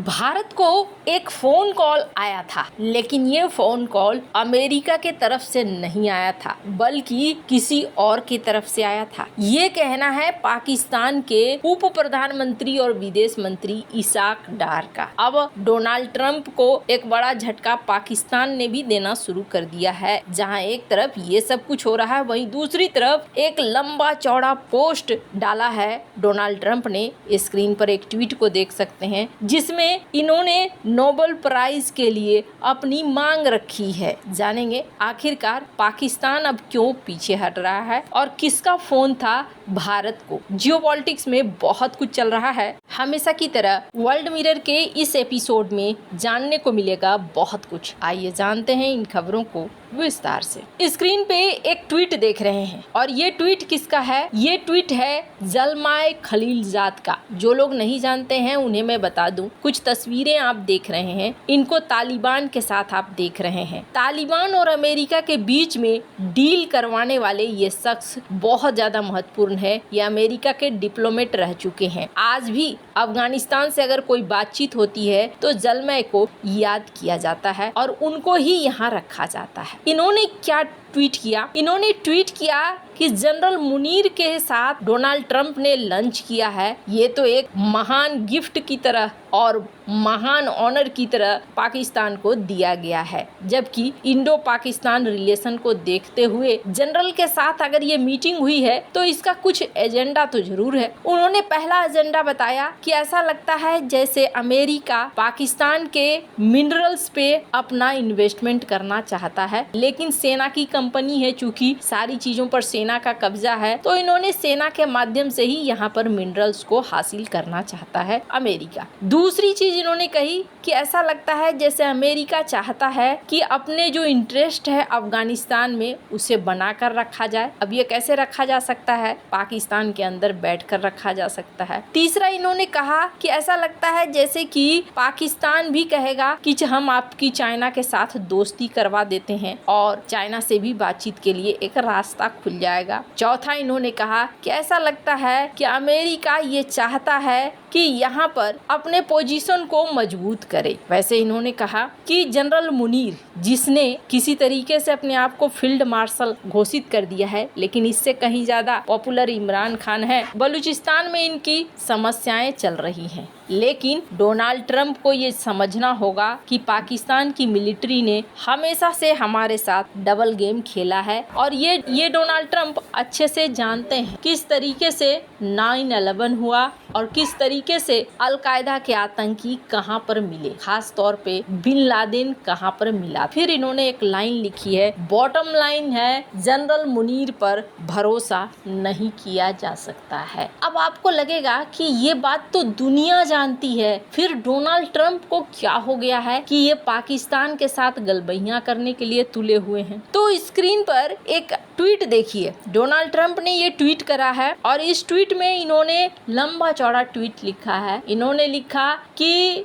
भारत को एक phone call आया था, लेकिन ये फोन कॉल अमेरिका के तरफ से नहीं आया था, बल्कि किसी और की तरफ से आया था। ये कहना है पाकिस्तान के उप प्रधानमंत्री और विदेश मंत्री इसाक डार का। अब डोनाल्ड ट्रंप को एक बड़ा झटका पाकिस्तान ने भी देना शुरू कर दिया है। जहां एक तरफ ये सब कुछ हो रहा है, वहीं दूसरी तरफ एक लंबा चौड़ा पोस्ट डाला है डोनाल्ड ट्रंप ने। स्क्रीन पर एक ट्वीट को देख सकते हैं, जिसमें इन्होंने नोबेल प्राइज के लिए अपनी मांग रखी है। जानेंगे आखिरकार पाकिस्तान अब क्यों पीछे हट रहा है और किसका फोन था भारत को। जियोपॉलिटिक्स में बहुत कुछ चल रहा है। हमेशा की तरह वर्ल्ड मिरर के इस एपिसोड में जानने को मिलेगा बहुत कुछ। आइए जानते हैं इन खबरों को विस्तार से। स्क्रीन पे एक ट्वीट देख रहे हैं और ये ट्वीट किसका है? ये ट्वीट है जलमाए खलीलजाद का। जो लोग नहीं जानते हैं उन्हें मैं बता दूं, कुछ तस्वीरें आप देख रहे हैं, इनको तालिबान के साथ आप देख रहे हैं। तालिबान और अमेरिका के बीच में डील करवाने वाले ये शख्स बहुत ज्यादा महत्वपूर्ण है। ये अमेरिका के डिप्लोमेट रह चुके हैं। आज भी अफगानिस्तान से अगर कोई बातचीत होती है तो जलमय को याद किया जाता है और उनको ही यहाँ रखा जाता है। इन्होंने क्या ट्वीट किया? इन्होंने ट्वीट किया कि जनरल मुनीर के साथ डोनाल्ड ट्रंप ने लंच किया है। ये तो एक महान गिफ्ट की तरह और महान ऑनर की तरह पाकिस्तान को दिया गया है। जबकि इंडो पाकिस्तान रिलेशन को देखते हुए जनरल के साथ अगर ये मीटिंग हुई है तो इसका कुछ एजेंडा तो जरूर है। उन्होंने पहला एजेंडा बताया कि ऐसा लगता है जैसे अमेरिका पाकिस्तान के मिनरल्स पे अपना इन्वेस्टमेंट करना चाहता है, लेकिन सेना की कंपनी है, चूंकि सारी चीजों पर सेना का कब्जा है, तो इन्होंने सेना के माध्यम से ही यहाँ पर मिनरल्स को हासिल करना चाहता है अमेरिका। दूसरी चीज इन्होंने कही कि ऐसा लगता है जैसे अमेरिका चाहता है कि अपने जो इंटरेस्ट है अफगानिस्तान में उसे बनाकर रखा जाए। अब ये कैसे रखा जा सकता है? पाकिस्तान के अंदर बैठकर रखा जा सकता है। तीसरा इन्होंने कहा कि ऐसा लगता है जैसे कि पाकिस्तान भी कहेगा कि हम आपकी चाइना के साथ दोस्ती करवा देते हैं और चाइना से भी बातचीत के लिए एक रास्ता खुल जाएगा। चौथा इन्होंने कहा कि ऐसा लगता है कि अमेरिका ये चाहता है कि यहाँ पर अपने पोजीशन को मजबूत करे। वैसे इन्होंने कहा कि जनरल मुनीर, जिसने किसी तरीके से अपने आप को फील्ड मार्शल घोषित कर दिया है, लेकिन इससे कहीं ज्यादा पॉपुलर इमरान खान है। बलूचिस्तान में इनकी समस्याएं चल रही हैं, लेकिन डोनाल्ड ट्रंप को ये समझना होगा कि पाकिस्तान की मिलिट्री ने हमेशा से हमारे साथ डबल गेम खेला है और ये डोनाल्ड ट्रंप अच्छे से जानते हैं किस तरीके से 9/11 हुआ और किस तरीके से अलकायदा के आतंकी कहां पर मिले, खास तौर पे बिन लादेन कहां पर मिला। फिर इन्होंने एक लाइन लिखी है, बॉटम लाइन है, जनरल मुनीर पर भरोसा नहीं किया जा सकता है। अब आपको लगेगा कि ये बात तो दुनिया जानती है, फिर डोनाल्ड ट्रंप को क्या हो गया है कि ये पाकिस्तान के साथ गलबैयां करने के लिए तुले हुए हैं। तो स्क्रीन पर एक ट्वीट देखिए, डोनाल्ड ट्रंप ने ये ट्वीट करा है और इस ट्वीट में इन्होंने लंबा चौड़ा ट्वीट लिखा है। इन्होंने लिखा कि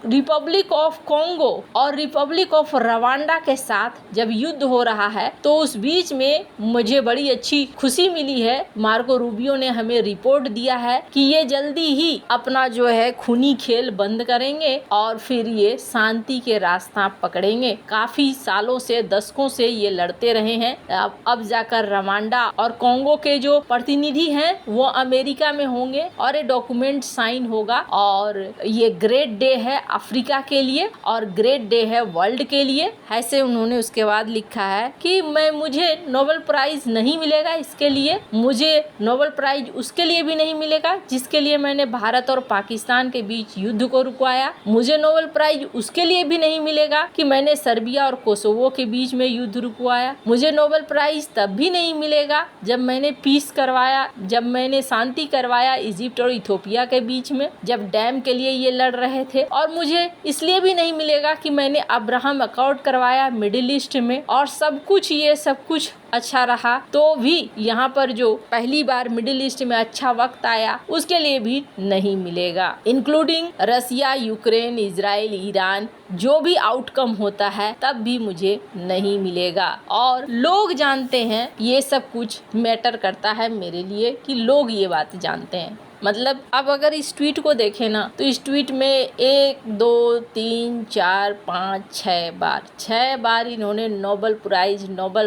रिपब्लिक ऑफ कॉन्गो और रिपब्लिक ऑफ रवांडा के साथ जब युद्ध हो रहा है तो उस बीच में मुझे बड़ी अच्छी खुशी मिली है। मार्को रूबियो ने हमें रिपोर्ट दिया है कि ये जल्दी ही अपना जो है खूनी खेल बंद करेंगे और फिर ये शांति के रास्ता पकड़ेंगे। काफी सालों से, दशकों से ये लड़ते रहे हैं। अब जाकर रवांडा और कॉन्गो के जो प्रतिनिधि हैं वो अमेरिका में होंगे और ये डॉक्यूमेंट साइन होगा और ये ग्रेट डे है अफ्रीका के लिए और ग्रेट डे है वर्ल्ड के लिए। ऐसे उन्होंने उसके बाद लिखा है कि मुझे नोबेल प्राइज नहीं मिलेगा इसके लिए, मुझे नोबेल प्राइज उसके लिए भी नहीं मिलेगा जिसके लिए मैंने भारत और पाकिस्तान के बीच युद्ध को रुकवाया, मुझे नोबेल प्राइज उसके लिए भी नहीं मिलेगा कि मैंने सर्बिया और कोसोवो के बीच में युद्ध रुकवाया, मुझे नोबेल प्राइज तब भी नहीं मिलेगा जब मैंने पीस करवाया, जब मैंने शांति करवाया इजिप्ट और इथोपिया के बीच में, जब डैम के लिए ये लड़ रहे थे, और मुझे इसलिए भी नहीं मिलेगा कि मैंने अब्राहम अकॉर्ड करवाया मिडिल ईस्ट में और सब कुछ, ये सब कुछ अच्छा रहा तो भी यहाँ पर जो पहली बार मिडिल ईस्ट में अच्छा वक्त आया उसके लिए भी नहीं मिलेगा, इंक्लूडिंग रसिया, यूक्रेन, इजराइल, ईरान, जो भी आउटकम होता है तब भी मुझे नहीं मिलेगा। और लोग जानते हैं, ये सब कुछ मैटर करता है मेरे लिए कि लोग ये बात जानते हैं। मतलब अब अगर इस ट्वीट को देखें ना तो इस ट्वीट में 1 2 3 4 5 6 बार इन्होंने नोबेल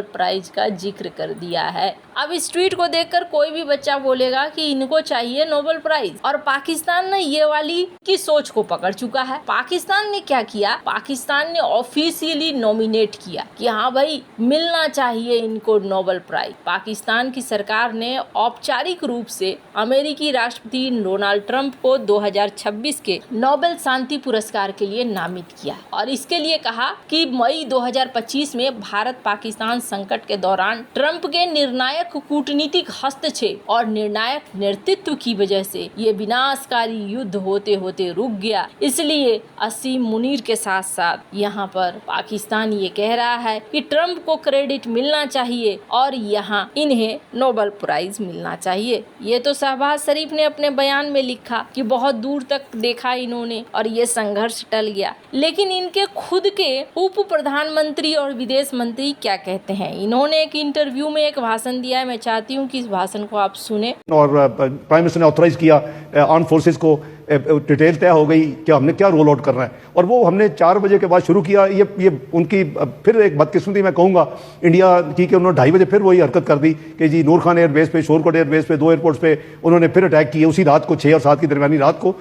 प्राइज का जिक्र कर दिया है। अब इस ट्वीट को देखकर कोई भी बच्चा बोलेगा कि इनको चाहिए नोबेल प्राइज, और पाकिस्तान ने ये वाली की सोच को पकड़ चुका है। पाकिस्तान ने क्या किया, पाकिस्तान ने ऑफिशियली नॉमिनेट किया कि हाँ भाई मिलना चाहिए इनको नोबेल प्राइज। पाकिस्तान की सरकार ने औपचारिक रूप से अमेरिकी राष्ट्रपति डोनाल्ड ट्रंप को 2026 के नोबेल शांति पुरस्कार के लिए नामित किया और इसके लिए कहा कि मई 2025 में भारत पाकिस्तान संकट के दौरान ट्रंप के निर्णायक कूटनीतिक हस्तक्षेप और निर्णायक नेतृत्व की वजह से ये विनाशकारी युद्ध होते होते रुक गया। इसलिए असीम मुनीर के साथ साथ यहाँ पर पाकिस्तान ये कह रहा है कि ट्रंप को क्रेडिट मिलना चाहिए और यहाँ इन्हें नोबेल प्राइज मिलना चाहिए। ये तो शहबाज शरीफ ने अपने बयान में लिखा कि बहुत दूर तक देखा इन्होंने और ये संघर्ष टल गया, लेकिन इनके खुद के उप प्रधानमंत्री और विदेश मंत्री क्या कहते हैं। इन्होंने एक इंटरव्यू में एक भाषण दिया है, मैं चाहती हूँ कि इस भाषण को आप सुने। और प्राइम मिनिस्टर ने ऑथराइज किया आर्म फोर्सेस को, डिटेल तय हो गई कि हमने क्या रोल आउट करना है और वो हमने 4 बजे के बाद शुरू किया। ये उनकी फिर एक बदकिस्मती मैं कहूँगा इंडिया की कि उन्होंने 2:30 बजे फिर वही हरकत कर दी कि जी नूर खान एयरबेस पे, शोरकोट एयरबेस पे, 2 एयरपोर्ट्स पे उन्होंने फिर अटैक किए उसी रात को, 6 और 7 की दरमियानी रात को।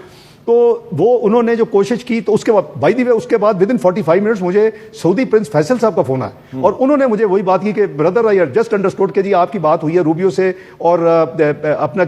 तो वो उन्होंने जो कोशिश की तो उसके बाद बाय द वे उसके बाद विद इन 45 मिनट्स मुझे सऊदी प्रिंस फैसल साहब का फोन आया और उन्होंने मुझे वही बात की कि ब्रदर आई जस्ट अंडरस्टूड कि जी आपकी बात हुई है रूबियो से और अपना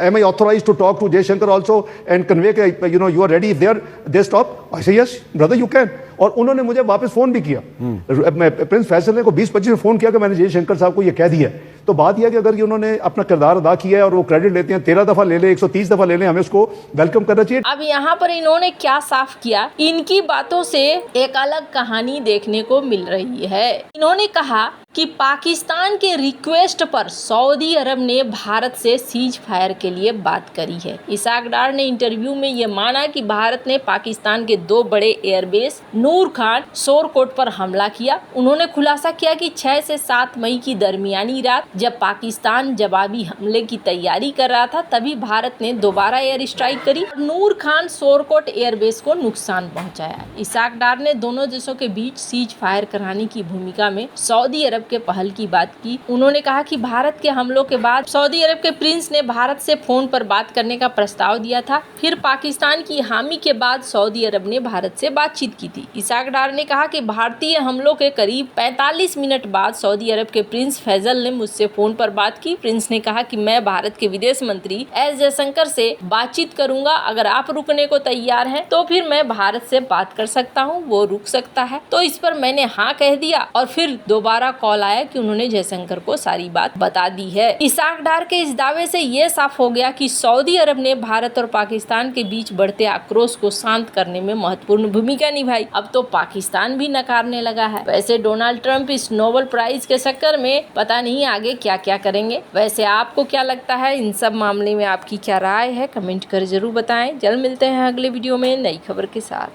am I authorized to talk to Jaishankar also and convey के you know you are ready if they stop. I say yes brother you can. और उन्होंने मुझे वापस फोन भी किया, प्रिंस फैसल ने को 20-25 में फोन किया कि मैंने जयशंकर साहब को ये कह दिया। तो बात यह कि अगर ये उन्होंने अपना किरदार अदा किया है और वो क्रेडिट लेते हैं, 13 दफा ले ले, 130 दफा ले ले, हमें उसको वेलकम करना चाहिए। अब यहाँ पर इन्होंने क्या साफ किया, इनकी बातों से एक अलग कहानी देखने को मिल रही है। इन्होंने कहा कि पाकिस्तान के रिक्वेस्ट पर सऊदी अरब ने भारत से सीज फायर के लिए बात करी है। इसाक डार ने इंटरव्यू में ये माना कि भारत ने पाकिस्तान के 2 बड़े एयरबेस नूर खान, शोरकोट पर हमला किया। उन्होंने खुलासा किया कि 6 से 7 मई की दरमियानी रात जब पाकिस्तान जवाबी हमले की तैयारी कर रहा था तभी भारत ने दोबारा एयर स्ट्राइक करी, नूर खान शोरकोट एयरबेस को नुकसान पहुंचाया। इसाक डार ने दोनों देशों के बीच सीज फायर कराने की भूमिका में सऊदी अरब के पहल की बात की। उन्होंने कहा कि भारत के हमलों के बाद सऊदी अरब के प्रिंस ने भारत से फोन पर बात करने का प्रस्ताव दिया था। फिर पाकिस्तान की हामी के बाद सऊदी अरब ने भारत से बातचीत की थी। इसाक डार ने कहा कि भारतीय हमलों के करीब 45 मिनट बाद सऊदी अरब के प्रिंस फैसल ने मुझसे फोन पर बात की। प्रिंस ने कहा कि मैं भारत के विदेश मंत्री एस जयशंकर से बातचीत करूंगा, अगर आप रुकने को तैयार हैं तो फिर मैं भारत से बात कर सकता हूं, वो रुक सकता है। तो इस पर मैंने हाँ कह दिया और फिर दोबारा कॉल आया कि उन्होंने जयशंकर को सारी बात बता दी है। इसाक डार के इस दावे से ये साफ हो गया कि सऊदी अरब ने भारत और पाकिस्तान के बीच बढ़ते आक्रोश को शांत करने में महत्वपूर्ण भूमिका निभाई। अब तो पाकिस्तान भी नकारने लगा है। वैसे डोनाल्ड ट्रंप इस नोबेल प्राइज के चक्कर में पता नहीं आगे क्या क्या करेंगे। वैसे आपको क्या लगता है, इन सब मामले में आपकी क्या राय है, कमेंट कर जरूर बताएं। जल्द मिलते हैं अगले वीडियो में नई खबर के साथ।